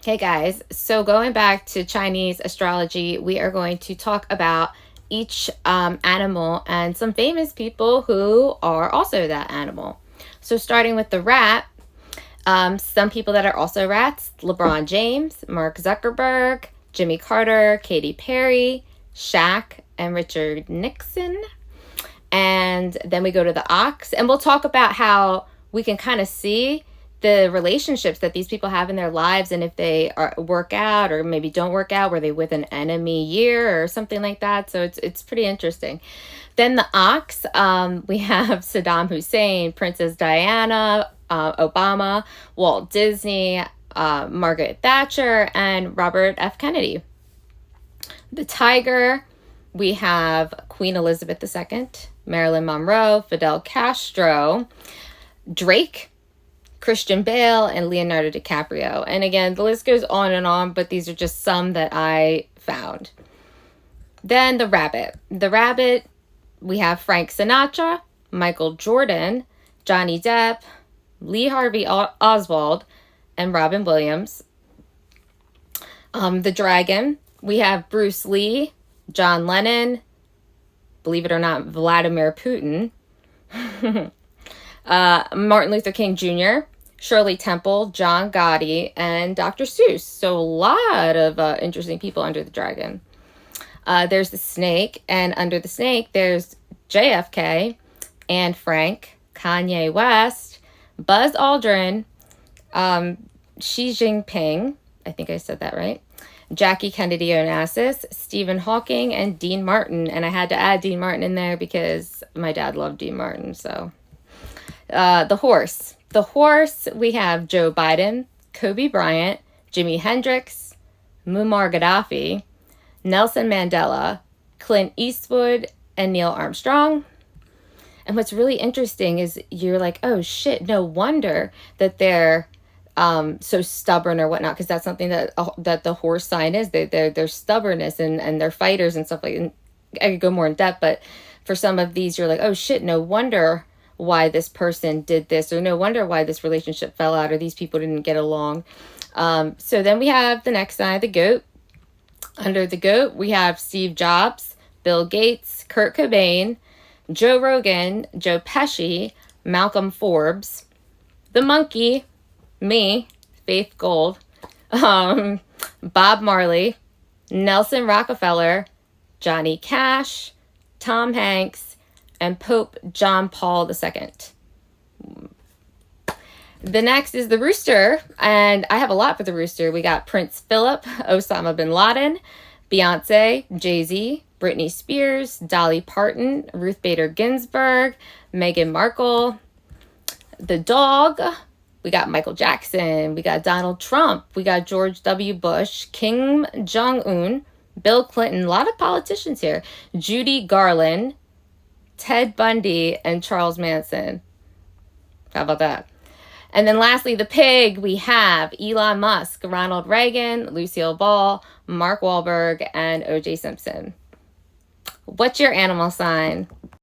Okay, guys, so going back to Chinese astrology, we are going to talk about each animal and some famous people who are also that animal. So, starting with the rat, some people that are also rats: LeBron James, Mark Zuckerberg, Jimmy Carter, Katy Perry, Shaq, and Richard Nixon. And then we go to the ox, and we'll talk about how we can kind of see the relationships that these people have in their lives, and if they work out or maybe don't work out, were they with an enemy year or something like that. So it's pretty interesting. Then the ox, we have Saddam Hussein, Princess Diana, Obama, Walt Disney, Margaret Thatcher, and Robert F. Kennedy. The tiger, we have Queen Elizabeth II, Marilyn Monroe, Fidel Castro, Drake, Christian Bale, and Leonardo DiCaprio. And again, the list goes on, but these are just some that I found. Then the rabbit. The rabbit, we have Frank Sinatra, Michael Jordan, Johnny Depp, Lee Harvey Oswald, and Robin Williams. The dragon, we have Bruce Lee, John Lennon, believe it or not, Vladimir Putin, Martin Luther King Jr., Shirley Temple, John Gotti, and Dr. Seuss. So a lot of interesting people under the dragon. There's the snake, and under the snake, there's JFK, Anne Frank, Kanye West, Buzz Aldrin, Xi Jinping, I think I said that right, Jackie Kennedy Onassis, Stephen Hawking, and Dean Martin. And I had to add Dean Martin in there because my dad loved Dean Martin. So the horse. The horse, we have Joe Biden, Kobe Bryant, Jimi Hendrix, Muammar Gaddafi, Nelson Mandela, Clint Eastwood, and Neil Armstrong. And what's really interesting is you're like, oh shit, no wonder that they're so stubborn or whatnot, because that's something that that the horse sign is. Their stubbornness and they're fighters and stuff like. And I could go more in depth, but for some of these, you're like, oh shit, no wonder why this person did this, or no wonder why this relationship fell out, or these people didn't get along. So then we have the next sign, the goat. Under the goat, we have Steve Jobs, Bill Gates, Kurt Cobain, Joe Rogan, Joe Pesci, Malcolm Forbes. The monkey, me, Faith Gold, Bob Marley, Nelson Rockefeller, Johnny Cash, Tom Hanks, and Pope John Paul II. The next is the rooster, and I have a lot for the rooster. We got Prince Philip, Osama bin Laden, Beyonce, Jay-Z, Britney Spears, Dolly Parton, Ruth Bader Ginsburg, Meghan Markle. The dog, we got Michael Jackson, we got Donald Trump, we got George W. Bush, Kim Jong-un, Bill Clinton, a lot of politicians here, Judy Garland, Ted Bundy, and Charles Manson. How about that? And then lastly, the pig, we have Elon Musk, Ronald Reagan, Lucille Ball, Mark Wahlberg, and O.J. Simpson. What's your animal sign?